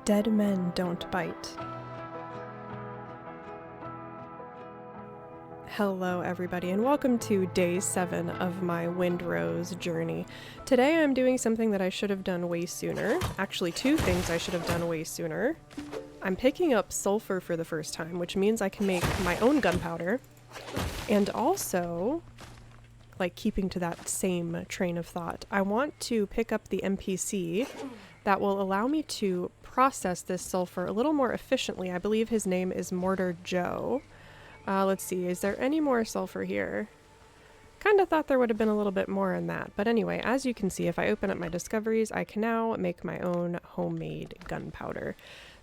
Dead men don't bite. Hello everybody and welcome to day 7 of my Windrose journey. Today I'm doing something that I should have done way sooner. Actually, two things I should have done way sooner. I'm picking up sulfur for the first time, which means I can make my own gunpowder. And also, like keeping to that same train of thought, I want to pick up the NPC that will allow me to process this sulfur a little more efficiently. I believe his name is Mortar Joe. Let's see, is there any more sulfur here? Kind of thought there would have been a little bit more in that. But anyway, as you can see, if I open up my discoveries, I can now make my own homemade gunpowder.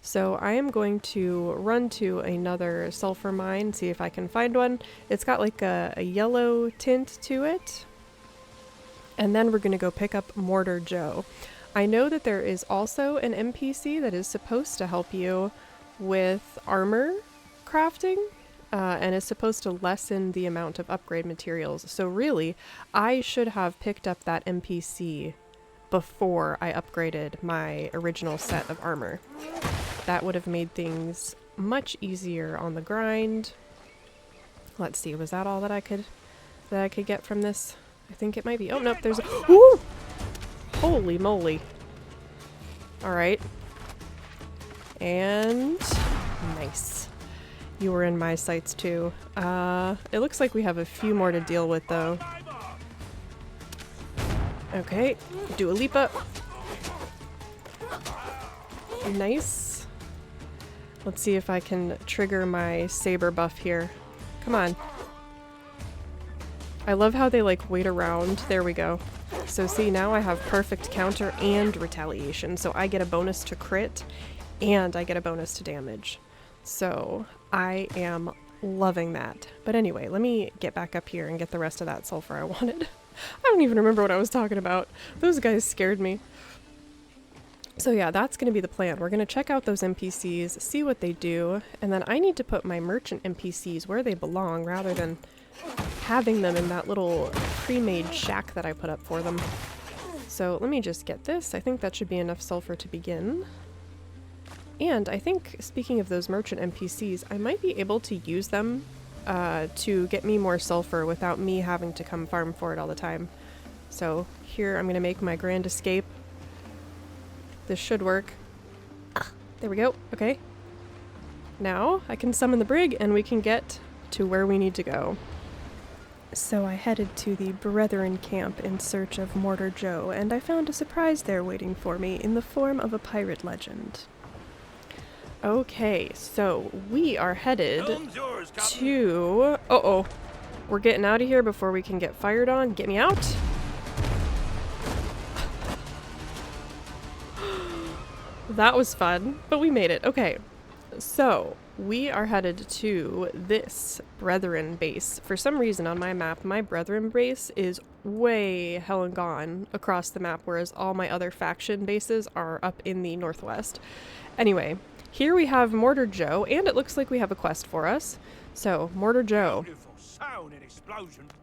So I am going to run to another sulfur mine, see if I can find one. It's got like a yellow tint to it. And then we're going to go pick up Mortar Joe. I know that there is also an NPC that is supposed to help you with armor crafting. And is supposed to lessen the amount of upgrade materials. So really, I should have picked up that NPC before I upgraded my original set of armor. That would have made things much easier on the grind. Let's see, was that all that I could get from this? I think it might be. Oh nope, there's a ooh! Holy moly. Alright. And nice. You were in my sights too. It looks like we have a few more to deal with though. Okay, do a leap up. Nice. Let's see if I can trigger my saber buff here. Come on. I love how they like wait around. There we go. So see, now I have perfect counter and retaliation. So I get a bonus to crit and I get a bonus to damage. So I am loving that. But anyway, let me get back up here and get the rest of that sulfur I wanted. I don't even remember what I was talking about. Those guys scared me. So yeah, that's going to be the plan. We're going to check out those NPCs, see what they do, and then I need to put my merchant NPCs where they belong rather than having them in that little pre-made shack that I put up for them. So let me just get this. I think that should be enough sulfur to begin. And I think, speaking of those merchant NPCs, I might be able to use them to get me more sulfur without me having to come farm for it all the time. So here I'm going to make my grand escape. This should work. There we go. Okay. Now I can summon the brig and we can get to where we need to go. So I headed to the Brethren camp in search of Mortar Joe, and I found a surprise there waiting for me in the form of a pirate legend. Okay, so we are headed to... Uh-oh. We're getting out of here before we can get fired on. Get me out. That was fun, but we made it. Okay, so we are headed to this Brethren base. For some reason on my map, my Brethren base is way hell and gone across the map, whereas all my other faction bases are up in the northwest. Anyway... Here we have Mortar Joe, and it looks like we have a quest for us. So, Mortar Joe.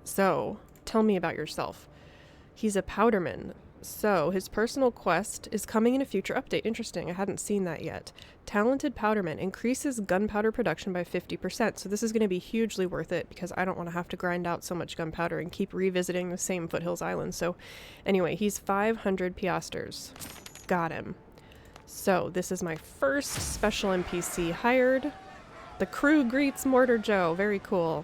So, tell me about yourself. He's a powderman. So, his personal quest is coming in a future update. Interesting, I hadn't seen that yet. Talented powderman increases gunpowder production by 50%. So this is going to be hugely worth it because I don't want to have to grind out so much gunpowder and keep revisiting the same Foothills Island. So, anyway, he's 500 piasters. Got him. So, this is my first special NPC hired. The crew greets Mortar Joe. Very cool.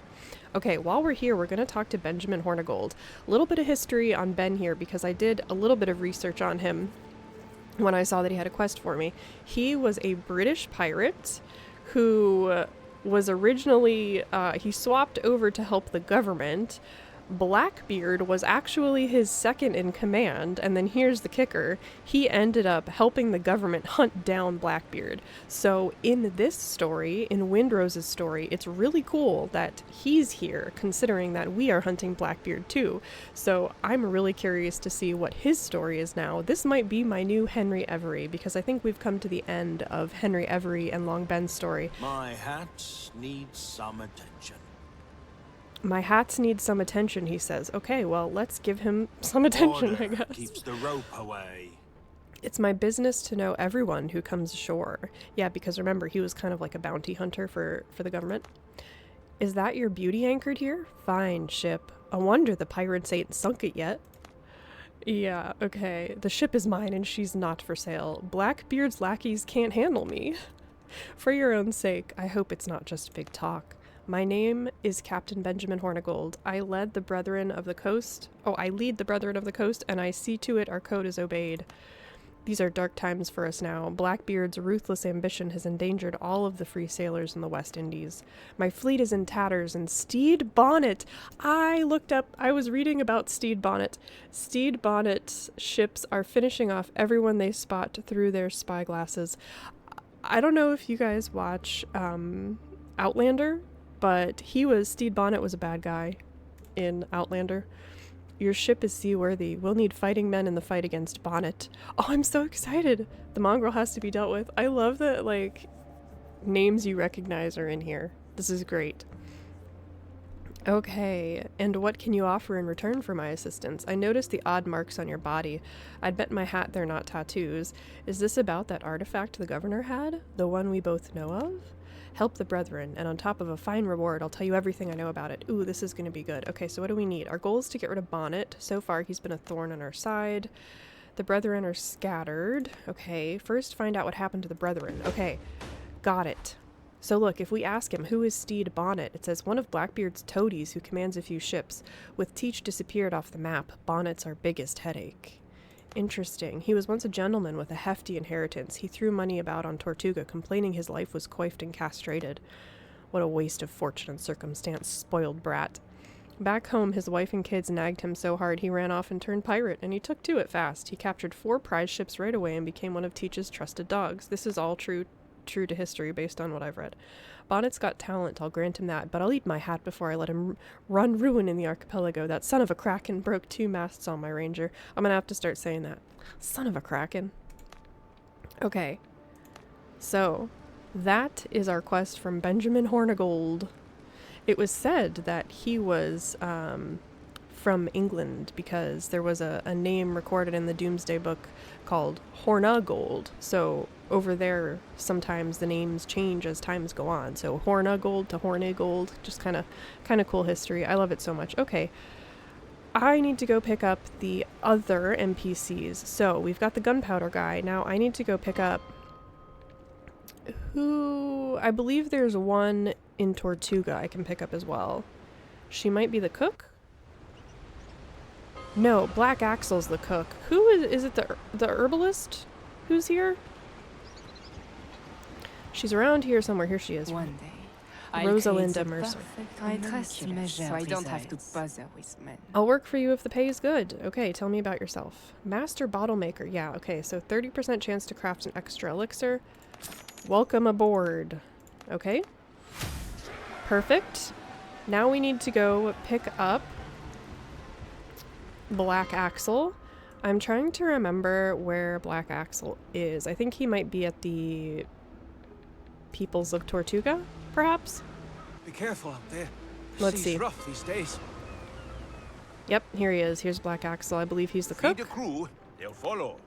Okay, while we're here, we're going to talk to Benjamin Hornigold. A little bit of history on Ben here because I did a little bit of research on him when I saw that he had a quest for me. He was a British pirate who was originally, he swapped over to help the government. Blackbeard was actually his second in command, and then here's the kicker, he ended up helping the government hunt down Blackbeard. So in this story, in Windrose's story, it's really cool that he's here, considering that we are hunting Blackbeard too. So I'm really curious to see what his story is now. This might be my new Henry Every, because I think we've come to the end of Henry Every and Long Ben's story. My hats need some attention. My hats need some attention, he says. Okay, well, let's give him some attention, Order I guess. keeps the rope away. It's my business to know everyone who comes ashore. Yeah, because remember, he was kind of like a bounty hunter for the government. Is that your beauty anchored here? Fine, ship. A wonder the pirates ain't sunk it yet. Yeah, okay. The ship is mine and she's not for sale. Blackbeard's lackeys can't handle me. For your own sake, I hope it's not just big talk. My name is Captain Benjamin Hornigold. I lead the Brethren of the Coast. Oh, I lead the Brethren of the Coast, and I see to it our code is obeyed. These are dark times for us now. Blackbeard's ruthless ambition has endangered all of the free sailors in the West Indies. My fleet is in tatters, and Stede Bonnet. I was reading about Stede Bonnet. Stede Bonnet's ships are finishing off everyone they spot through their spy glasses. I don't know if you guys watch Outlander, but Stede Bonnet was a bad guy in Outlander. Your ship is seaworthy. We'll need fighting men in the fight against Bonnet. Oh, I'm so excited. The mongrel has to be dealt with. I love that, like, names you recognize are in here. This is great. Okay, and what can you offer in return for my assistance? I noticed the odd marks on your body. I'd bet my hat they're not tattoos. Is this about that artifact the governor had? The one we both know of? Help the Brethren, and on top of a fine reward, I'll tell you everything I know about it. Ooh, this is going to be good. Okay, so what do we need? Our goal is to get rid of Bonnet. So far, he's been a thorn on our side. The Brethren are scattered. Okay, first find out what happened to the Brethren. Okay, got it. So look, if we ask him, who is Stede Bonnet? It says, one of Blackbeard's toadies who commands a few ships. With Teach disappeared off the map, Bonnet's our biggest headache. Interesting. He was once a gentleman with a hefty inheritance. He threw money about on Tortuga, complaining his life was coiffed and castrated. What a waste of fortune and circumstance, spoiled brat. Back home, his wife and kids nagged him so hard he ran off and turned pirate, and he took to it fast. He captured 4 prize ships right away and became one of Teach's trusted dogs. This is all true to history based on what I've read. Bonnet's got talent, I'll grant him that, but I'll eat my hat before I let him run ruin in the archipelago. That son of a kraken broke 2 masts on my ranger. I'm gonna have to start saying that. Son of a kraken. Okay. So, that is our quest from Benjamin Hornigold. It was said that he was from England because there was a name recorded in the Doomsday Book called Hornigold. So over there, sometimes the names change as times go on. So Hornigold to Hornigold, just kind of cool history. I love it so much. Okay, I need to go pick up the other NPCs. So we've got the Gunpowder guy. Now I need to go pick up who I believe there's one in Tortuga I can pick up as well. She might be the cook. No, Black Axel's the cook. Who is it? The herbalist who's here? She's around here somewhere. Here she is. One day, Rosalinda Mercer. So I don't have to bother with men. I'll work for you if the pay is good. Okay, tell me about yourself. Master Bottle Maker. Yeah, okay, so 30% chance to craft an extra elixir. Welcome aboard. Okay. Perfect. Now we need to go pick up Black Axel. I'm trying to remember where Black Axel is. I think he might be at the Peoples of Tortuga, perhaps? Be careful out there. Let's Sea's see. rough these days. Yep, here he is. Here's Black Axel. I believe he's the Feed cook. the crew, they'll follow.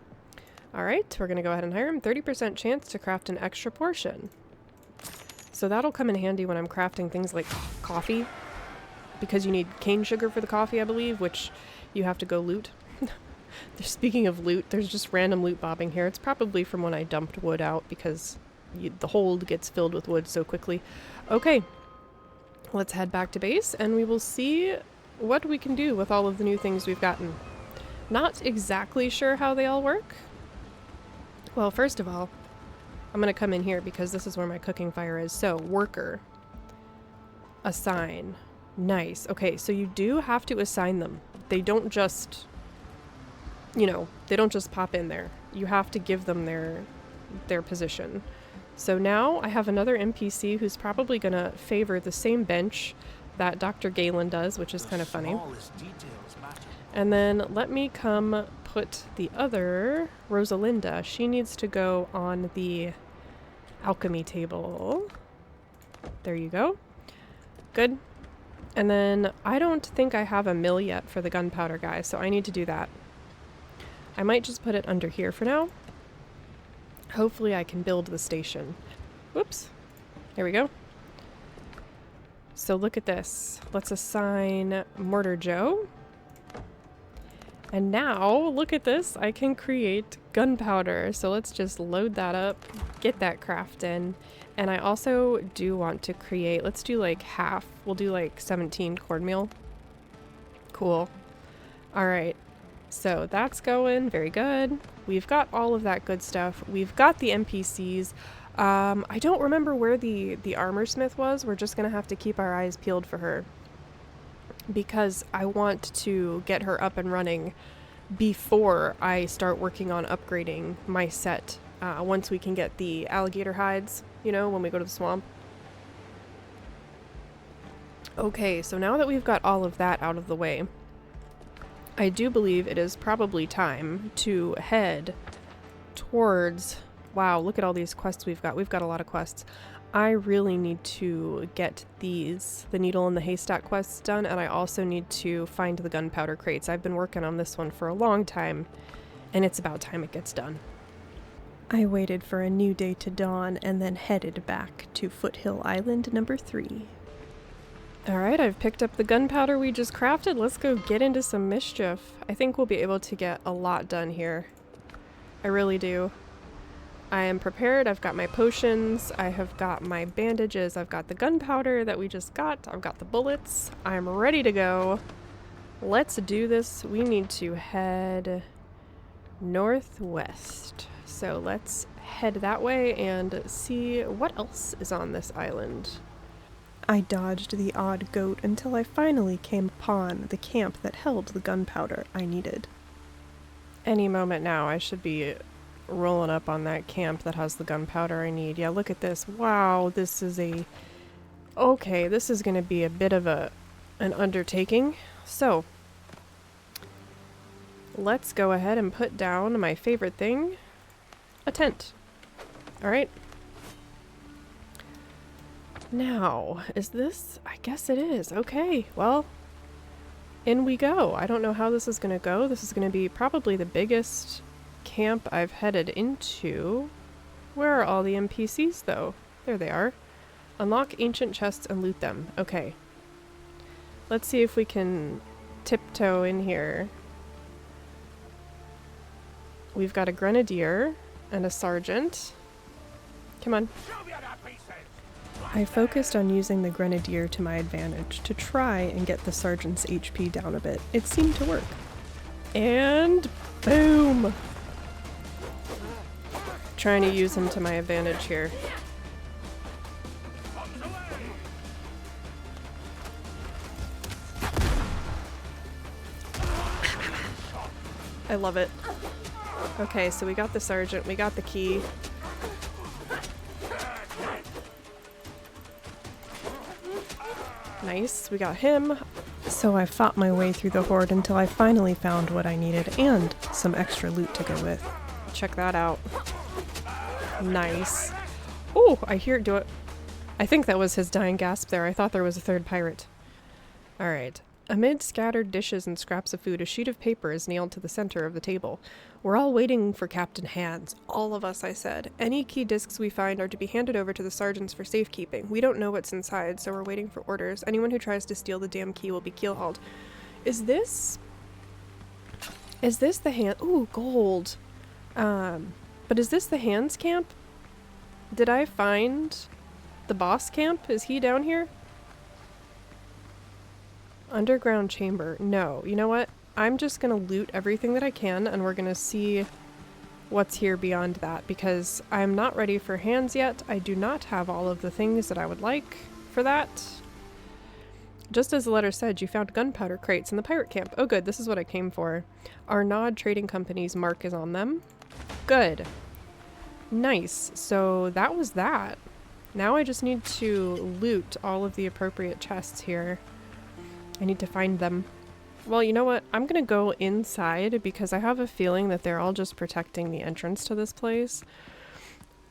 Alright, we're going to go ahead and hire him. 30% chance to craft an extra portion. So that'll come in handy when I'm crafting things like coffee. Because you need cane sugar for the coffee, I believe, which you have to go loot. Speaking of loot, there's just random loot bobbing here. It's probably from when I dumped wood out because the hold gets filled with wood so quickly. Okay, let's head back to base and we will see what we can do with all of the new things we've gotten. Not exactly sure how they all work. Well, first of all, I'm going to come in here because this is where my cooking fire is. So, worker. Assign. Nice. Okay, so you do have to assign them. They don't just, they don't just pop in there. You have to give them their position. So now I have another NPC who's probably going to favor the same bench that Dr. Galen does, which is kind of funny. And then let me come put the other, Rosalinda. She needs to go on the alchemy table. There you go. Good. And then I don't think I have a mill yet for the gunpowder guy, so I need to do that. I might just put it under here for now. Hopefully I can build the station. Whoops. Here we go. So look at this. Let's assign Mortar Joe. And now, look at this. I can create gunpowder. So let's just load that up, get that craft in. And I also do want to create, let's do like half. We'll do like 17 cornmeal. Cool. All right. So that's going very good. We've got all of that good stuff. We've got the NPCs. I don't remember where the armor smith was. We're just gonna have to keep our eyes peeled for her, because I want to get her up and running before I start working on upgrading my set. Once we can get the alligator hides, you know, when we go to the swamp. Okay, so now that we've got all of that out of the way, I do believe it is probably time to head towards... Wow, look at all these quests we've got. We've got a lot of quests. I really need to get the needle and the haystack quests done, and I also need to find the gunpowder crates. I've been working on this one for a long time, and it's about time it gets done. I waited for a new day to dawn and then headed back to Foothill Island number 3. Alright, I've picked up the gunpowder we just crafted. Let's go get into some mischief. I think we'll be able to get a lot done here. I really do. I am prepared. I've got my potions. I have got my bandages. I've got the gunpowder that we just got. I've got the bullets. I'm ready to go. Let's do this. We need to head northwest. So let's head that way and see what else is on this island. I dodged the odd goat until I finally came upon the camp that held the gunpowder I needed. Any moment now I should be rolling up on that camp that has the gunpowder I need. Yeah, look at this. Wow, this is okay, this is going to be a bit of an undertaking. So, let's go ahead and put down my favorite thing, a tent. Alright. Now, is this? I guess it is. Okay, well, in we go. I don't know how this is going to go. This is going to be probably the biggest camp I've headed into. Where are all the NPCs though? There they are. Unlock ancient chests and loot them. Okay. Let's see if we can tiptoe in here. We've got a grenadier and a sergeant. Come on. I focused on using the grenadier to my advantage to try and get the sergeant's HP down a bit. It seemed to work. And boom! Trying to use him to my advantage here. I love it. Okay, so we got the sergeant, we got the key. Nice, we got him. So I fought my way through the horde until I finally found what I needed and some extra loot to go with. Check that out. Nice. Oh, I hear it do it. I think that was his dying gasp there. I thought there was a third pirate. Alright. Amid scattered dishes and scraps of food, a sheet of paper is nailed to the center of the table. We're all waiting for Captain Hands. All of us, I said. Any key discs we find are to be handed over to the sergeants for safekeeping. We don't know what's inside, so we're waiting for orders. Anyone who tries to steal the damn key will be keelhauled. Is this the hand? Ooh, gold. But is this the Hands camp? Did I find the boss camp? Is he down here? Underground chamber. No. You know what? I'm just gonna loot everything that I can and we're gonna see what's here beyond that because I'm not ready for Hands yet. I do not have all of the things that I would like for that. Just as the letter said, you found gunpowder crates in the pirate camp. Oh good, this is what I came for. Our Nod Trading Company's mark is on them. Good. Nice. So that was that. Now I just need to loot all of the appropriate chests here. I need to find them. Well, you know what? I'm gonna go inside because I have a feeling that they're all just protecting the entrance to this place.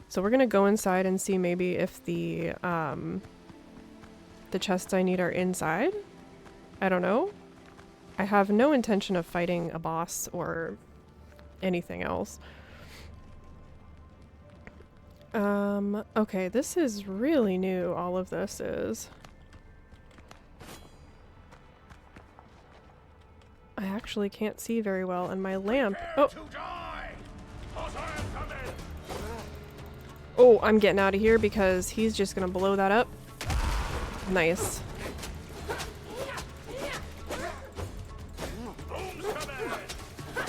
So we're gonna go inside and see maybe if the chests I need are inside. I don't know. I have no intention of fighting a boss or anything else. Okay, this is really new, all of this is. I actually can't see very well, and my lamp— oh! Oh, I'm getting out of here because he's just gonna blow that up. Nice.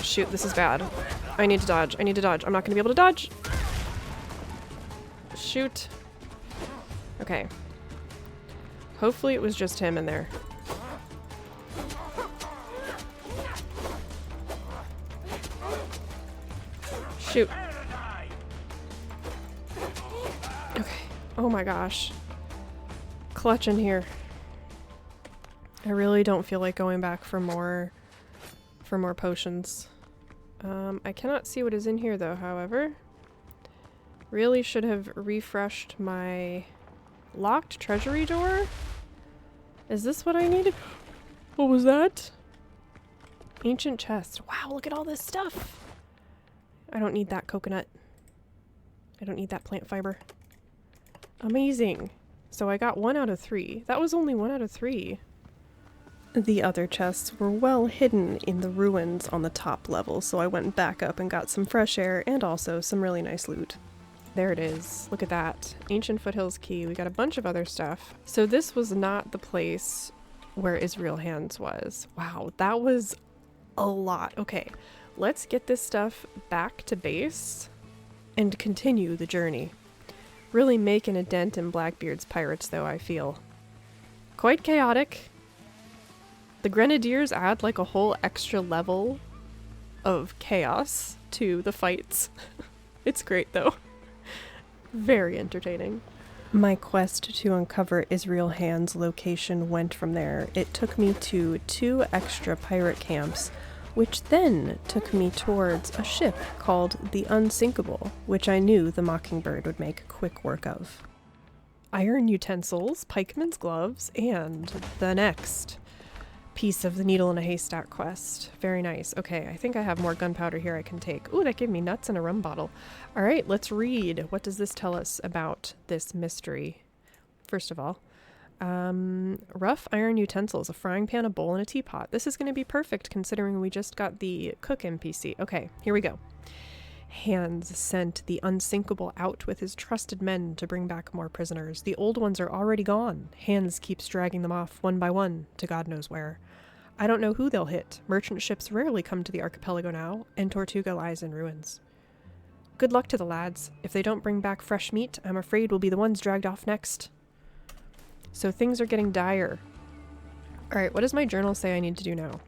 Shoot, this is bad. I need to dodge. I need to dodge. I'm not gonna be able to dodge. Shoot. Okay. Hopefully it was just him in there. Shoot. Okay. Oh my gosh. Clutch in here. I really don't feel like going back for more potions. I cannot see what is in here though, however. Really should have refreshed my locked treasury door. Is this what I needed? What was that? Ancient chest. Wow, look at all this stuff. I don't need that coconut. I don't need that plant fiber. Amazing. So I got 1 out of 3. That was only 1 out of 3. The other chests were well hidden in the ruins on the top level, so I went back up and got some fresh air and also some really nice loot. There it is. Look at that. Ancient Foothills Key. We got a bunch of other stuff. So this was not the place where Israel Hands was. Wow, that was a lot. Okay, let's get this stuff back to base and continue the journey. Really making a dent in Blackbeard's pirates though, I feel. Quite chaotic. The Grenadiers add like a whole extra level of chaos to the fights. It's great though. Very entertaining. My quest to uncover Israel Hand's location went from there. It took me to 2 extra pirate camps, which then took me towards a ship called the Unsinkable, which I knew the Mockingbird would make quick work of. Iron utensils, pikeman's gloves, and the next piece of the needle in a haystack quest. Very nice. Okay, I think I have more gunpowder here I can take. Ooh, that gave me nuts and a rum bottle. All right, let's read. What does this tell us about this mystery? First of all, rough iron utensils, a frying pan, a bowl, and a teapot. This is going to be perfect considering we just got the cook NPC. Okay, here we go. Hands sent the Unsinkable out with his trusted men to bring back more prisoners. The old ones are already gone. Hands keeps dragging them off one by one to God knows where. I don't know who they'll hit. Merchant ships rarely come to the archipelago now, and Tortuga lies in ruins. Good luck to the lads. If they don't bring back fresh meat, I'm afraid we'll be the ones dragged off next. So things are getting dire. Alright, what does my journal say I need to do now?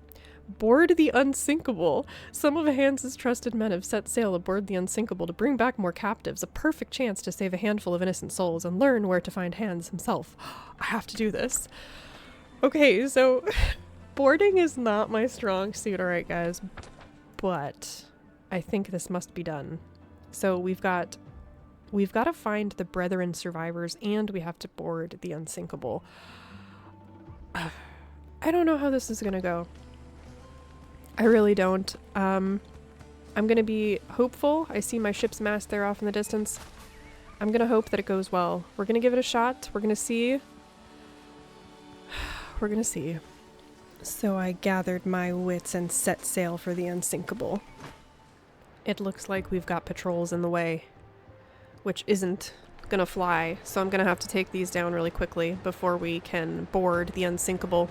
Board the Unsinkable. Some of Hans' trusted men have set sail aboard the Unsinkable to bring back more captives. A perfect chance to save a handful of innocent souls and learn where to find Hans himself. I have to do this. Okay, so boarding is not my strong suit, alright guys, but I think this must be done. So we've got to find the Brethren survivors and we have to board the Unsinkable. I don't know how this is gonna go. I really don't. I'm gonna be hopeful. I see my ship's mast there off in the distance. I'm gonna hope that it goes well. We're gonna give it a shot. We're gonna see. We're gonna see. So I gathered my wits and set sail for the Unsinkable. It looks like we've got patrols in the way, which isn't gonna fly, so I'm gonna have to take these down really quickly before we can board the Unsinkable.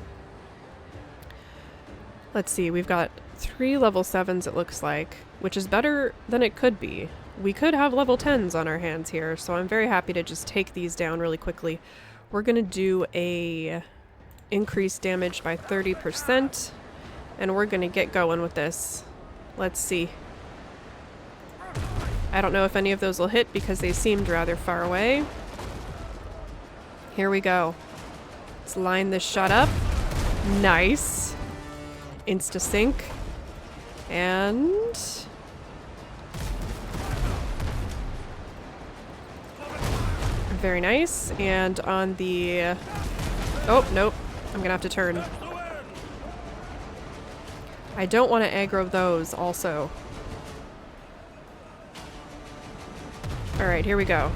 Let's see, we've got 3 level 7s it looks like, which is better than it could be. We could have level 10s on our hands here, so I'm very happy to just take these down really quickly. We're gonna do a increase damage by 30%, and we're gonna get going with this. Let's see. I don't know if any of those will hit because they seemed rather far away. Here we go. Let's line this shot up. Nice. Insta-sync. And very nice. And on the... oh, nope. I'm gonna have to turn. I don't want to aggro those also. Alright, here we go.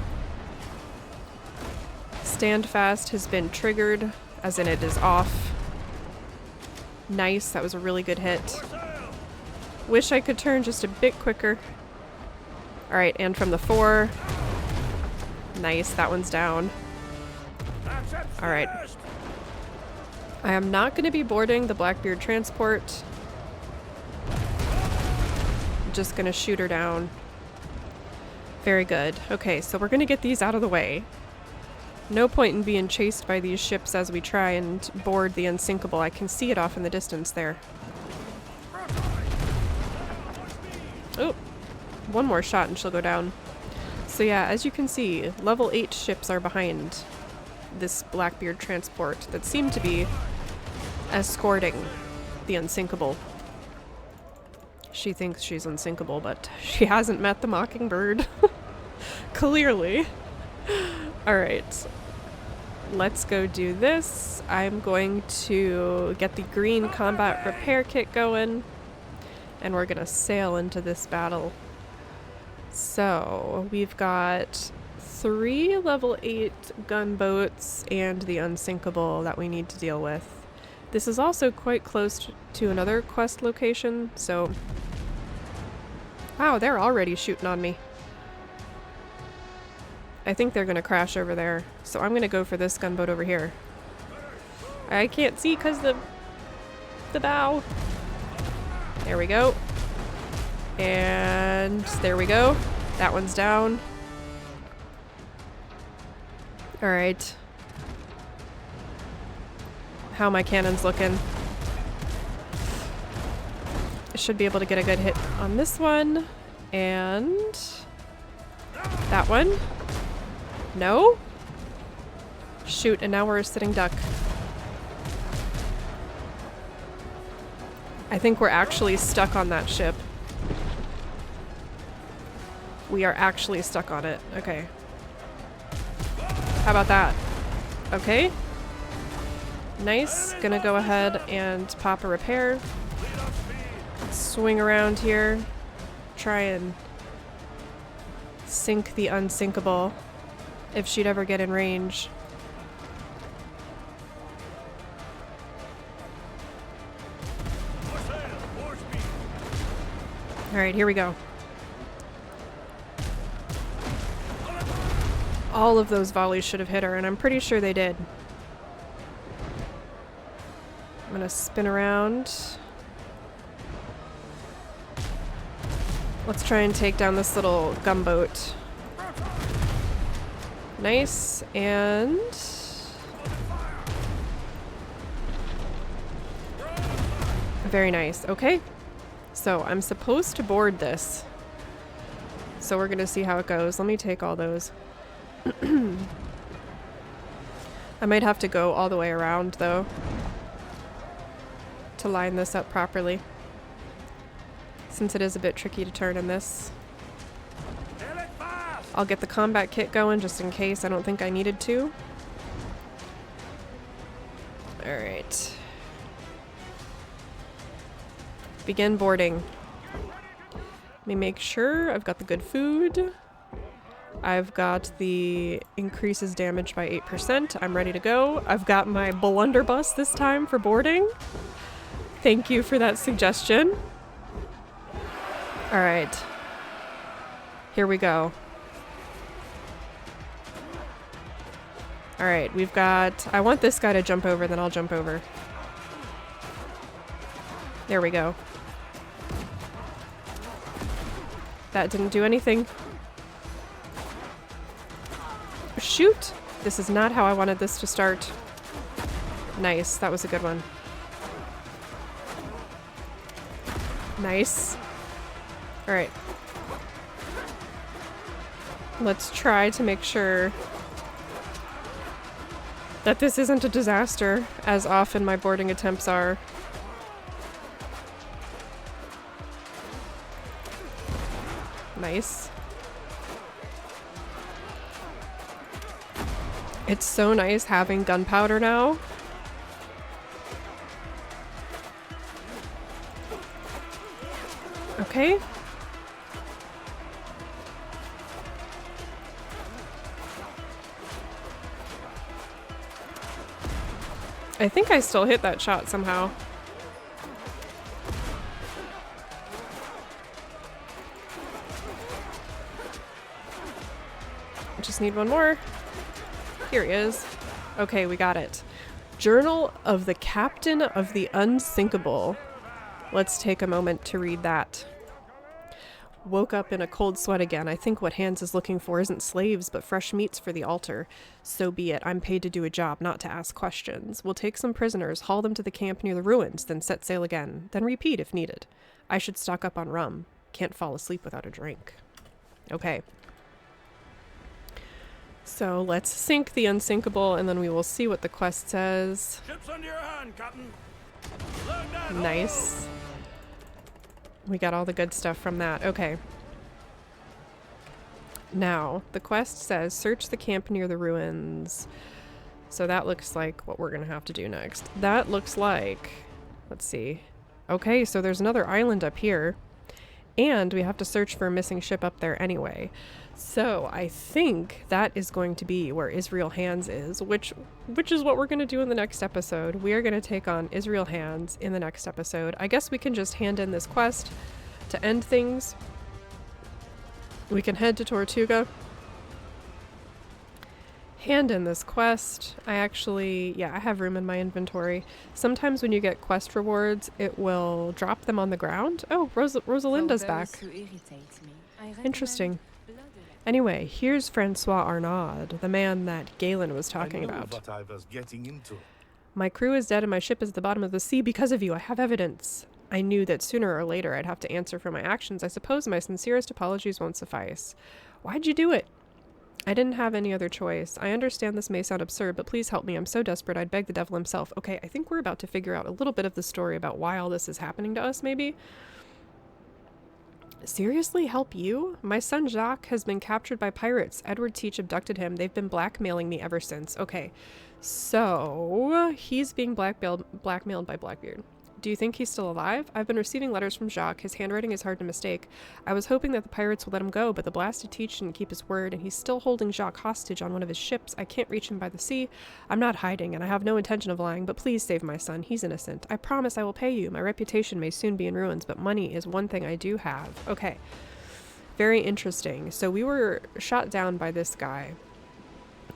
stand fast has been triggered, as in it is off. Nice, that was a really good hit. Wish I could turn just a bit quicker. Alright, and from the 4. Nice, that one's down. Alright. I am not going to be boarding the Blackbeard transport. I'm just going to shoot her down. Very good. Okay, so we're going to get these out of the way. No point in being chased by these ships as we try and board the Unsinkable. I can see it off in the distance there. Oh, one more shot and she'll go down. So yeah, as you can see, level 8 ships are behind this Blackbeard transport that seem to be escorting the Unsinkable. She thinks she's unsinkable, but she hasn't met the Mockingbird. Clearly. Alright. Let's go do this. I'm going to get the green combat repair kit going, and we're gonna sail into this battle. So, we've got 3 level 8 gunboats and the Unsinkable that we need to deal with. This is also quite close to another quest location, so... Wow, they're already shooting on me. I think they're gonna crash over there, so I'm gonna go for this gunboat over here. I can't see because the bow. There we go. And there we go. That one's down. Alright. How are my cannons looking? I should be able to get a good hit on this one. And that one. No? Shoot, and now we're a sitting duck. I think we're actually stuck on that ship. We are actually stuck on it. Okay. How about that? Okay. Nice. Gonna go ahead and pop a repair. Swing around here. Try and sink the Unsinkable if she'd ever get in range. Alright, here we go. All of those volleys should have hit her, and I'm pretty sure they did. I'm gonna spin around. Let's try and take down this little gunboat. Nice, and... very nice. Okay. So, I'm supposed to board this. So we're gonna see how it goes. Let me take all those. I might have to go all the way around, though, to line this up properly, since it is a bit tricky to turn in this. I'll get the combat kit going just in case. I don't think I needed to. Alright. Begin boarding. Let me make sure I've got the good food. I've got the increases damage by 8%. I'm ready to go. I've got my blunderbuss this time for boarding. Thank you for that suggestion. Alright. Here we go. Alright, we've got... I want this guy to jump over, then I'll jump over. There we go. That didn't do anything. Shoot! This is not how I wanted this to start. Nice, that was a good one. Nice. Alright. Let's try to make sure that this isn't a disaster, as often my boarding attempts are. Nice. It's so nice having gunpowder now. Okay. I think I still hit that shot somehow. I just need one more. Here he is. Okay, we got it. Journal of the Captain of the Unsinkable. Let's take a moment to read that. Woke up in a cold sweat again. I think what Hans is looking for isn't slaves, but fresh meats for the altar. So be it. I'm paid to do a job, not to ask questions. We'll take some prisoners, haul them to the camp near the ruins, then set sail again. Then repeat if needed. I should stock up on rum. Can't fall asleep without a drink. Okay. So let's sink the Unsinkable, and then we will see what the quest says. Ships under your hand, Captain. Nice. We got all the good stuff from that. Okay. Now, the quest says search the camp near the ruins. So that looks like what we're going to have to do next. That looks like... Let's see. Okay, so there's another island up here. And we have to search for a missing ship up there anyway. So I think that is going to be where Israel Hands is, which is what we're going to do in the next episode. We are going to take on Israel Hands in the next episode. I guess we can just hand in this quest to end things. We can head to Tortuga. Hand in this quest. I have room in my inventory. Sometimes when you get quest rewards, it will drop them on the ground. Oh, Rosalinda's back. Interesting. Anyway, here's Francois Arnaud, the man that Galen was talking about. What I was getting into. My crew is dead and my ship is at the bottom of the sea because of you. I have evidence. I knew that sooner or later I'd have to answer for my actions. I suppose my sincerest apologies won't suffice. Why'd you do it? I didn't have any other choice. I understand this may sound absurd, but please help me. I'm so desperate I'd beg the devil himself. Okay, I think we're about to figure out a little bit of the story about why all this is happening to us, maybe? Seriously, help you? My son Jacques has been captured by pirates. Edward Teach abducted him. They've been blackmailing me ever since. Okay, so he's being blackmailed by Blackbeard. Do you think he's still alive? I've been receiving letters from Jacques. His handwriting is hard to mistake. I was hoping that the pirates would let him go, but the blasted Teach didn't keep his word, and he's still holding Jacques hostage on one of his ships. I can't reach him by the sea. I'm not hiding, and I have no intention of lying, but please save my son. He's innocent. I promise I will pay you. My reputation may soon be in ruins, but money is one thing I do have. Okay. Very interesting. So we were shot down by this guy.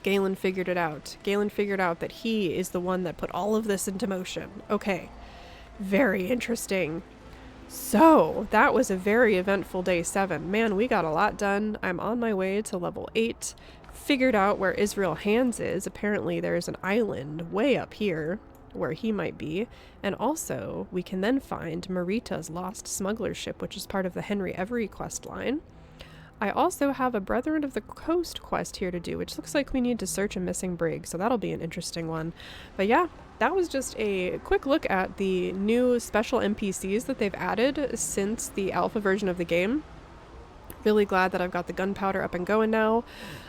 Galen figured it out. Galen figured out that he is the one that put all of this into motion. Okay. Very interesting. So, that was a very eventful day 7. Man, we got a lot done. I'm on my way to level 8. Figured out where Israel Hands is. Apparently there's an island way up here where he might be. And also, we can then find Marita's lost smuggler ship, which is part of the Henry Every quest line. I also have a Brethren of the Coast quest here to do, which looks like we need to search a missing brig, so that'll be an interesting one. But yeah, that was just a quick look at the new special NPCs that they've added since the alpha version of the game. Really glad that I've got the gunpowder up and going now.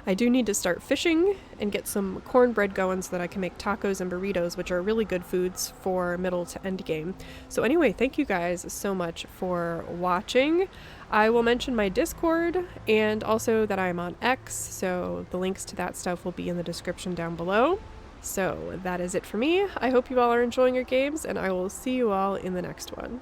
I do need to start fishing and get some cornbread going so that I can make tacos and burritos, which are really good foods for middle to end game. So anyway, thank you guys so much for watching. I will mention my Discord and also that I'm on X, so the links to that stuff will be in the description down below. So that is it for me. I hope you all are enjoying your games, and I will see you all in the next one.